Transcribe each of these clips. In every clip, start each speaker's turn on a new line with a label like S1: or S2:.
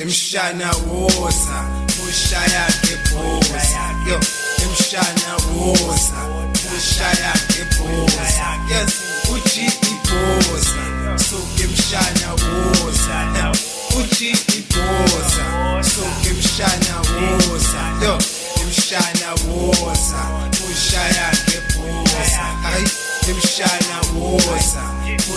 S1: Mshana woza, ushaya keboza. Yo, mshana woza, ushaya keboza. Yes, uchi iboza. So mshana woza. Uchi iboza. So mshana woza. Yo, mshana woza, ushaya keboza. Ay, mshana woza,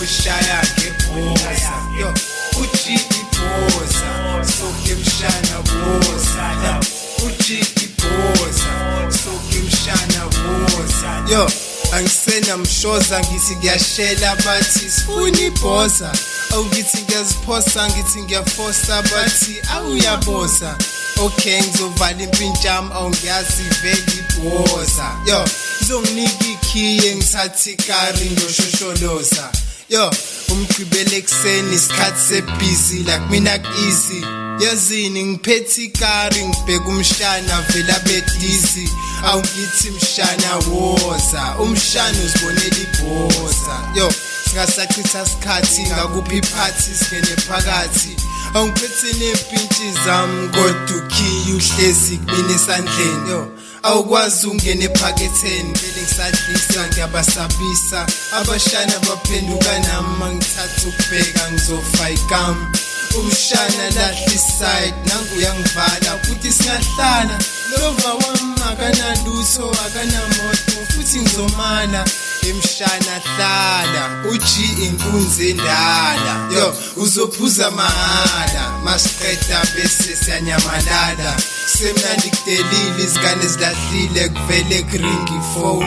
S1: ushaya keboza. Yo, uchi iboza. So mshana woza, uchi iboza. So mshana woza. Yo, angisena mshoza ngithi ngiyashela bathi sifuni ibhoza. Awugithi ngiyaziphosa ngithi ngiyafosa bathi awuyaboza. Okay ngizovala impintshami awungiyazi vele ibhoza. Yo, ngizonginika ikhiye ngithathe ikari ngiyoshosholoza. Yo, umgqibele ekseni isikhathi sebusy like mina easy. Yazini ngiphethe ikari ngibheka umshana vela bedizi. Awungithi mshana woza, umshana uzibonela ibhoza. Yo, singasachitha isikhathi ngakuphi iphathi singene phakathi. Awungiphethe nempintshi zami kodwa ukhiye uhlezi kumina esandleni. Yo, awukwazi ungene ephaketheni vele ngisadlisa ngiyabasabisa. Abashana baphenduka nami mangithatha ukubheka ngizofa igama. Umshana lahla iside nangu uyangivala futhi singahlala. Lova wami akanalutho akanamoto futhi ngizomana. Emshana hlala uji inkunzi endala. Yo, uzophuza mahala masiqeda bese siyanyamalala. Semnandi kudelile izingane zilahlile kuvele kuringi phone.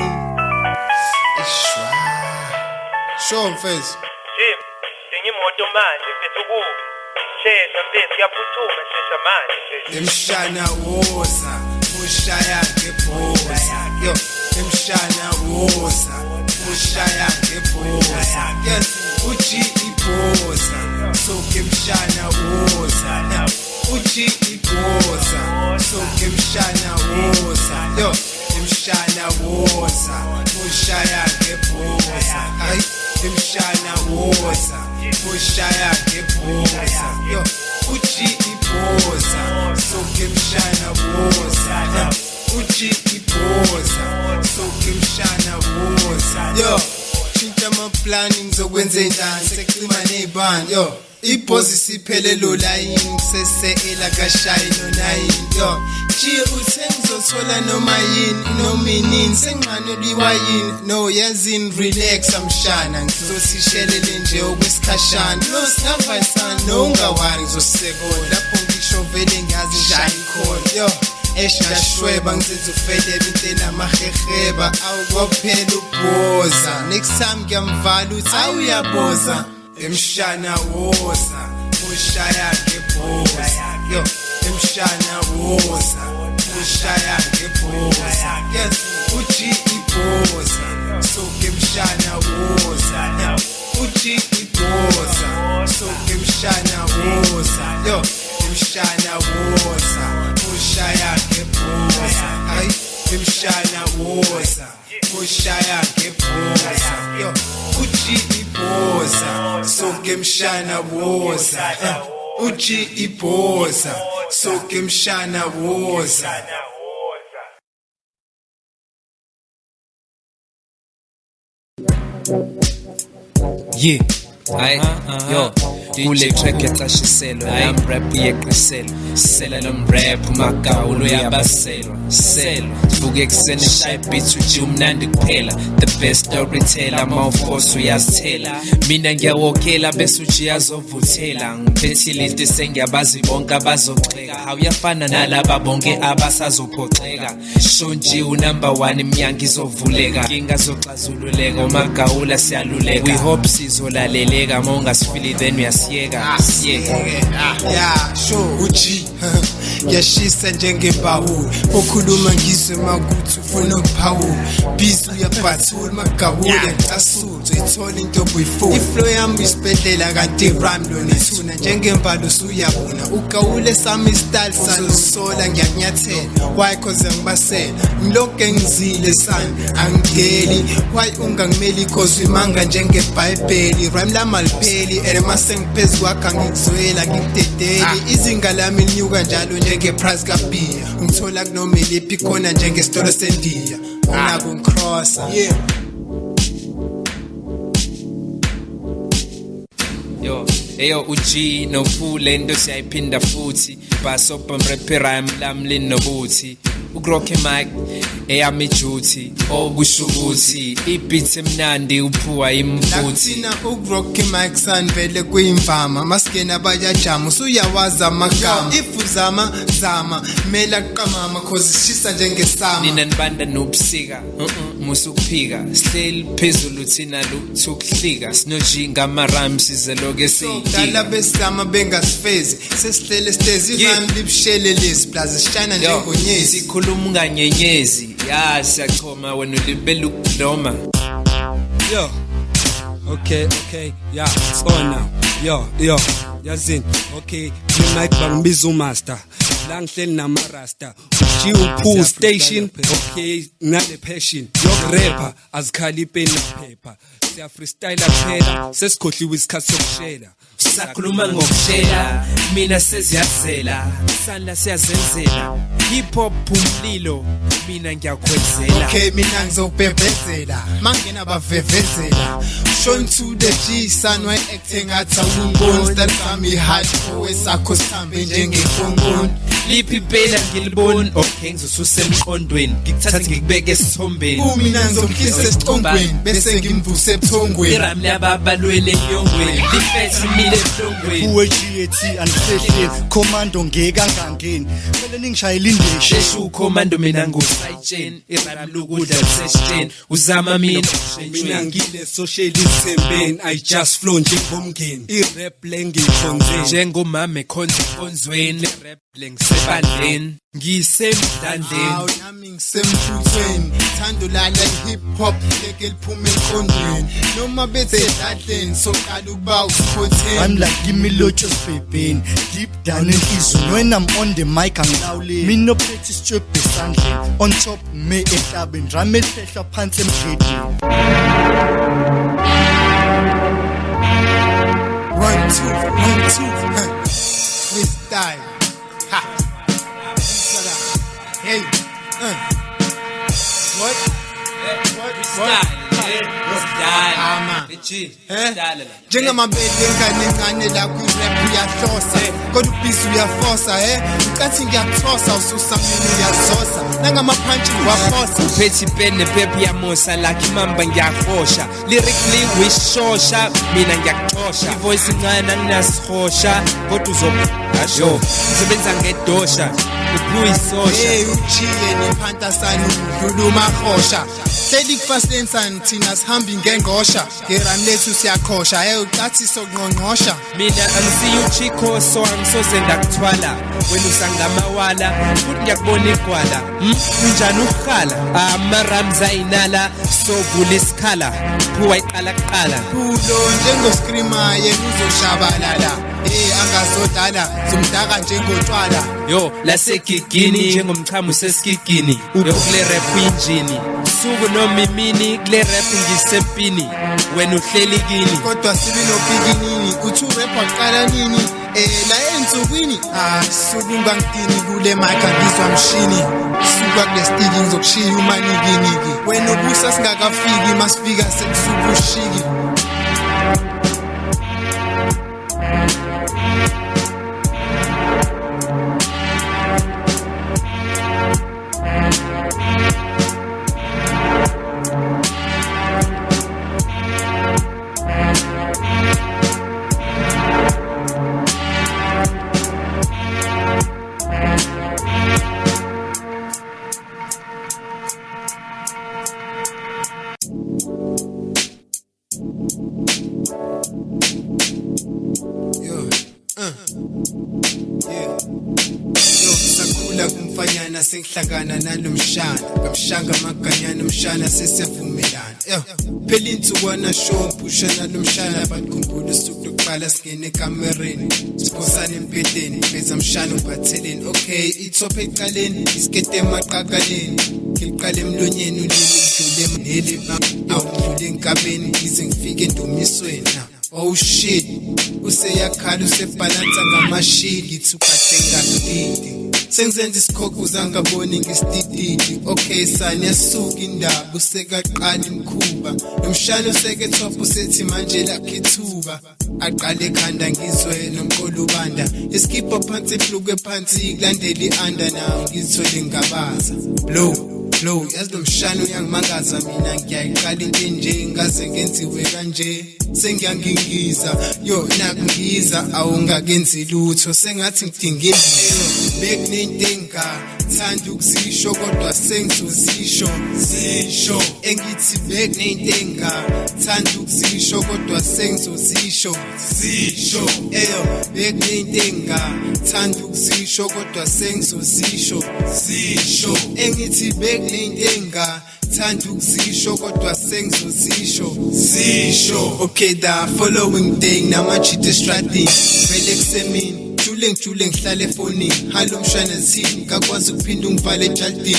S1: Eshwa show mfethu
S2: Jim, ngimoto manje mfethu ku shesha mfethu yaphuthuma shesha manje.
S1: Emshana woza, ushaya ngebhoza. Yo, emshana woza, ushaya ngebhoza. Yes, uchi ibhoza. So emshana woza. Uchi ibhoza. So emshana woza. Yo, emshana woza, ushaya ngebhoza. Ay, emshana woza, ushaya ngebhoza. Yo, uchi ibhoza. So emshana woza. Uchi ibhoza. So emshana woza. Yo, shintsha amaplani ngizokwenza njani sekucima nezibani. Yo, ibhozi siphelelo line sese ela kashayi no 9. Yo, jiye uthe ngizothola noma yini noma inini senqane liwayini. No yazini relax amshana ngizosishelele nje okwesikhashana. No singavayisana no ungawari ngizosisekona lapho ngisho vele ngazi njani khona. Yo, eshashweba ngizenza ufelebe into namaheheba. Awukophela ubhoza next time ngiyamvala uthi awuyaboza. Emshana woza, ushaya ngebhoza. Yo, emshana woza, ushaya ngebhoza. Yes, uchi ibhoza. So emshana woza. Uchi ibhoza. So emshana woza. Yo, emshana woza, ushaya ngebhoza. Ay, emshana woza, ushaya ngebhoza. Yo, uchi ibhoza. So emshana woza. uji ibhoza soke mshana woza.
S3: Yeah, aye, yo, kule track yacashiselo, I'm rap yeqiselo, sela lo rap magawulo yabaselwa, selo, sivuke ekseni shy beats uji umnandi kuphela, the best storyteller, mawuforce uyazithela, mina ngiyawokela bese uji yazovuthela, ngiphethe list sengiyabazi bonke abazoxeka, awuyafana nalaba bonke abasazophoxeka, shonji unumber 1 iminyango izovuleka, inkinga zoxazululeka, umagawula siyaluleka, we hope sizolaleleka, mongasifili then uyasiyeka, siyeka.
S1: Yeah, sure uji yashisa njengebawula okhuluma ngizwe makuthi ufuna ukuphawula busy uyabhathula magawula yacasuzwa ithola into obuyifuna iflow yami isibhedlela kanti rhyme lona ithuna njengembalo usuyabona ugawule sami style salosola ngiyakunyathela why cause ngibasela ngilonke ngizile sana angigeli why ungangimeli cause imanga njengeBhayibheli rhyme lami alipheli mase ngiphezu kwakho ngizwela ngidedeli izinga lami linyuka njalo njenge-price kabhiya ngithola kunoma iliphi khona njengesitolo sendiya unakungicrossa yeah.
S3: Yo, uji no fool endo siyayiphinda futhi basopa mrapper rhyme lami linobuthi ugroke mic eyami duty okusho ukuthi ibeat emnandi uphuwa imfuthi
S1: lathina ugroke mic sanvele kuyimvama maskena bayajama usuyawaza amagama ifuzama zama mela qamama cause shisa njengesama
S3: nina nibanda nobusika musukuphika sihleli phezulu thina luthukuhlika sinojinga ama rhymes sizeloke
S1: dala besama bengasifezi sesihlele stezi rhyme libshele lesi plus sishana njengonyezi
S3: sikhuluma unganyenyezi ya siyachoma wena ulibela ukudloma
S4: yo okay yeah it's on now yo yazini okay mic bangibiza umaster la ngihleli namarasta uji uphu station okay nale passion yok rapper azikhali pen paper siya freestyle phela sesikhohliwe isikhathi sokushela
S3: sakhuluma ngokushela mina seziyazela sandla siyazenzela hip hop umlilo mina ngiyakwenzela
S1: okay mina ngizobhebhezela mangena bavevezela shown to the G son why acting at awungoni style sami hardcore sakho sambe njengefongoni
S3: liphi phela ngiliboni okay ngizosuse emqondweni ngikuthatha ngikubeke esithombeni
S1: mina ngizomkhisa esithongweni bese ngimvuse ebuthongweni
S3: iram lababalwele enyongweni lifethi mile ebuhlongweni
S5: uweGT anifehle commando ngekangangeni kumele ningishayela indeshe
S3: sheshu commando mina ngosayitsheni iram lokudla sesitsheni uzama mina
S4: ngile social isembeni I just flow njengomngeni irap lengikhonze
S3: njengomama ekhonza konzweni rap lengisebandleni ngisemdlandleni
S1: nami ngisemfuthweni thando lala hip hop leke liphume eqondweni noma bethe dadleni soqala ukuba usikhotheni
S5: I'm like give me loaches baby deep down in izulu when I'm on the mic angilawuleni mina ophethe strip esandleni on top me ehlabeni rame ehlehla phansi emgedeni
S1: 1 2 freestyle ha hey njengamabele engane encane la kwirap uyahlosa kodwa ubhizi uyafosa ucathi ngiyakuthosa ususa mina uyazosa nangamaphantshi wafosa
S3: uphethe pen nephepha yamosa like imamba ngiyahosha lyrically wishosha mina ngiyakuxosha ivoice incane anginasihosha kodwa uzobasho usebenza ngedosha upuyisosha
S1: ujiye nephanta sani udluluma hosha hleli kufaslensani thina sihambi ngengosha ngeram lethu siyakhosha ucathi sokunqonqosha
S3: mina angisiyuchiko so angisoze ndakuthwala wena usangamawala futhi ngiyakubona igwala unjani ukhala amarams ayinala sovula isikhala phuwa iqala kuqala
S1: kulo njengoscreamer yena uzoshabalala angazodala zomdaka njengotshwala.
S3: Yo lasegigini njengomchamo sesigigini yokule rap injini suku noma imini kule rap ngisempini wena uhleli kini
S1: kodwa sibe nobikinini uthi urap waqala nini la ensukwini suku ngangidini kule mic angizwa mshini suka kule stage ngizokushiya umanikiniki wena ubusa singakafiki masifika sekusuku ushiki. Kumfanyana sengihlangana nalomshana ngamshanga maganyana umshana sesiyavumelana phela insukwana show pusha nalomshana bakhumbula usuku lokuqala singene ekamereni siphosana empedeni beza mshana uphatheleni okay ithophe eqaleni isikete emaqakaleni ngiqale emlonyeni ulimi udlule emnele awudlule enkabeni ize ngifike endumisweni. Oh shit useyakhala usebhalansa ngamashili ithi ukathenga ngididi sengizenza isikhokhuza ngaboni ngisititidi okay sani yasuka indaba usekaqala imkhuba nomshana usekethopha usethi manje lakhe ithuba aqale ekhanda ngizwe nomqolo ubanda iskipho phansi ibhlukwe phansi kulandela ianda nawo ngithole ngabaza blow yazi lo mshana uyangimangaza mina ngiyayiqala into enje ngaze ngenziwe kanje sengiyangingiza yo nakungiza awungakenzi lutho sengathi ngidinga indlela bekunentenga thanda ukuzisho kodwa sengizozisho zisho engithi bekunentenga thanda ukuzisho kodwa sengizozisho zisho bekunentenga thanda ukuzisho kodwa sengizozisho zisho engithi bekunentenga thanda ukuzisho kodwa sengizozisho zisho. Okay the following day namachite strategy vele kusemini jule ngihlale efonini halo mshana zini kakwazi ukuphinda ungivale ejaldini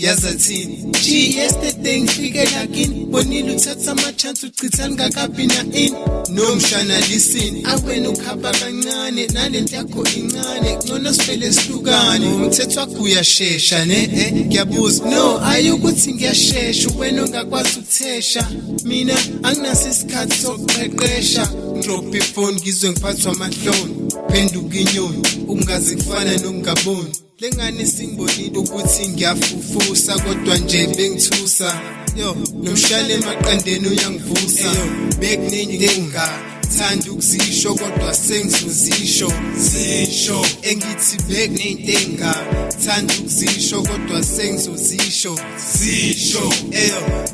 S1: yazathini yesterday ngifike lakini bonile uthatha amachance uchithani ngakabi na in no mshana listen awena ukhaba kancane nalento yakho incane ngcono sifele sihlukane umthetho wakho uyashesha ne ngiyabuza no ayukuthi ngiyashesha wena ongakwazi ukuthesha mina anginaso isikhathi sokuqeqesha drop ifone ngizwe ngiphathwa amahloni phenduka inyoni ungazi kufana nokungaboni lengane singibonile ukuthi ngiyafufusa kodwa nje bengithusa yo nomshana emaqandeni uyangivusa bekunentenga thanda ukuzisho kodwa sengizozisho zisho engithi bekunentenga thanda ukuzisho kodwa sengizozisho zisho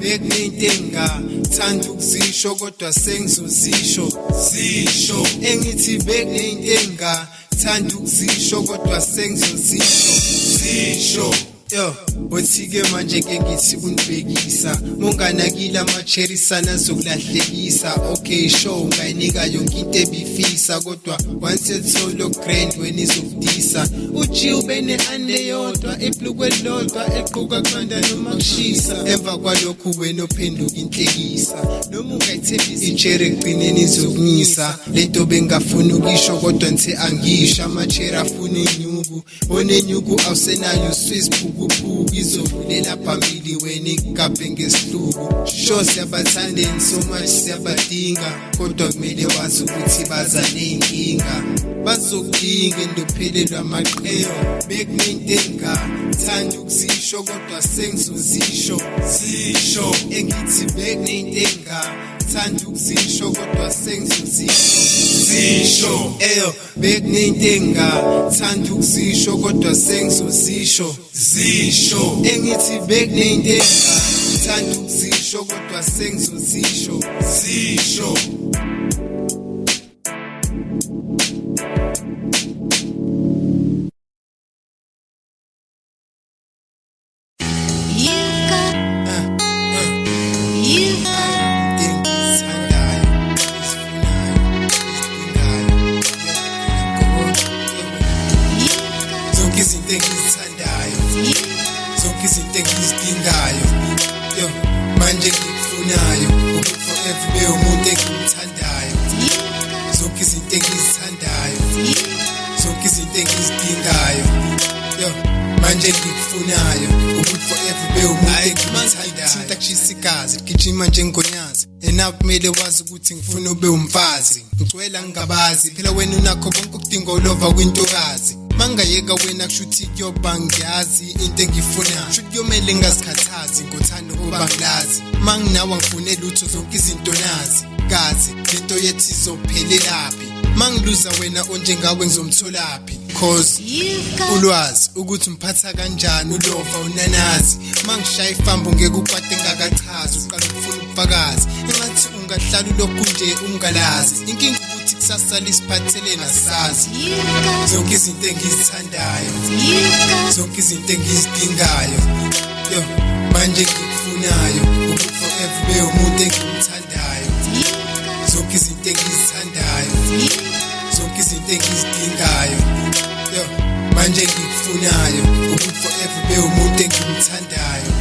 S1: bekunentenga thanda ukuzisho kodwa sengizozisho zisho engithi bekunentenga thanda ukuzisho kodwa sengizozisho zisho yo othike manje ke ngithi kunibhekisa monganakile amacheri sana zokulahlekisa okay show ngayinika yonke into ebifisa kodwa once etholo grand wena izokudisa uji ubene ande yodwa ebhlukwe lodwa eqhuka khanda noma kushisa emva kwalokhu wena ophenduka inhlekisa noma ungayithembisa icheri eqineni izokunyisa lento bengafuna ukisho kodwa nthi angisho amacheri afuna inyuku onenyuku awusenayo Swiss phukuphuku izovulela phambili wena ikaphe ngesihluku sho siyabathandeni so much siyabadinga kodwa kumele wazi ukuthi baza nenkinga bazokudinga endophelelwa amaqheyo bekunentenga thanda ukuzisho kodwa sengizozisho zisho engithi bekunentenga thanda ukuzisho kodwa sengizozisho zisho bekunentenga thanda ukuzisho kodwa sengizozisho zisho engithi bekunentenga thanda ukuzisho kodwa sengizozisho zisho. igazi ligijima njengonyazi ena kumele wazi ukuthi ngifuna ube umfazi ngicwela ngingabazi phela wena unakho konke ukudinga ulova kwintokazi mangayeka wena kushuthi kuyoba ngiyazi into engifuna kushuthi kuyomele ngazikhathazi ngothando kuba ngilazi manginawa ngifune lutho zonke izinto nazi kazi lento yethi izophelelaphi mangiluza wena onjengawe ngizomtholaphi cause ulwazi ukuthi mphatha kanjani ulova unanazi mangishaya ifambo ngeke ukwade ngakachazi uqala ukufuna ubufakazi engathi ungahlala ulokhu nje ungalazi inkinga ukuthi kusasa lisiphathele nasazi zonke izinto engizithandayo zonke izinto engizidingayo yo manje ngikufunayo ukuthi forever be umuntu engimthandayo zonke izinto engizithandayo zonke izinto engizidingayo yo manje ngikufunayo ukuthi forever be umuntu engimthandayo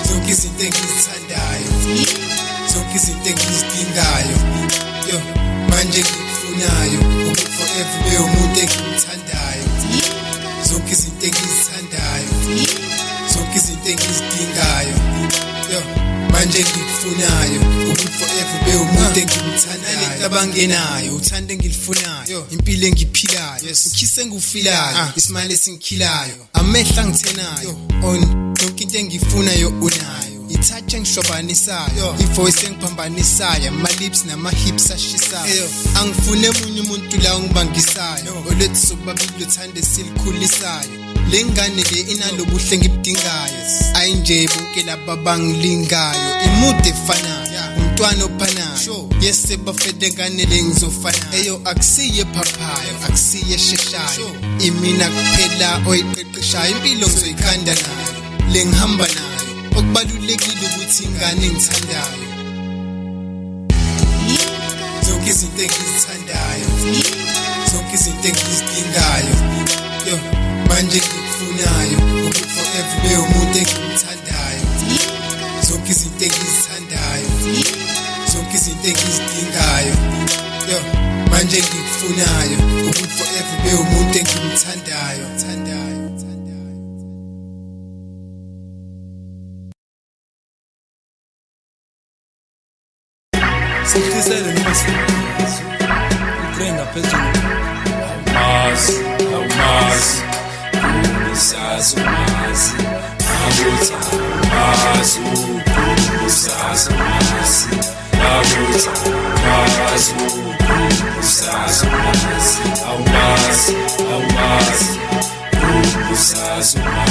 S1: zonke izinto engizithandayo zonke izinto engizidingayo yo manje ngikufunayo ukuthi forever be umuntu engimthandayo zonke izinto engizithandayo zonke izinto engizidingayo yo manje ngikufunayo ukuthi forever be umuntu engimthandayo ngicabangenayo uthando engilifunayo impilo engiphilayo ukhise engifilayo isimali esingikhilayo amehla ngthenayo on yonke into engifunayo unayo ithatha engishwabanisayo ivoice engiphambanisayo ama lips nama hips ashisayo angifune emunye umuntu la ungibangisayo olethu sobabili uthande silikhulisayo lengane le inalobuhle ngibudingayo ayinje bonke laba bangilingayo imude efanayo umntwana ophanayo yese bafede ngane le ngizofana eyo akusiye phaphayo akusiye sheshayo imina kuphela oyiqeqeshayo impilo ngizoyikhanda nayo le ngihamba nayo okubalulekile ukuthi ingane ngithandayo zonke izinto engizithandayo zonke izinto engizidingayo yo manje ngikufunayo ukuthi forever be umuntu engimthandayo zonke izinto engizithandayo zonke izinto engizidingayo yo manje ngikufunayo ukuthi forever be umuntu engimthandayo
S4: Sikisele noma sikwenza ukrenda phezulu awumazi usazi umazi abuthi umazi usazi umazi abuthi umazi usazi umazi awumazi usazi umazi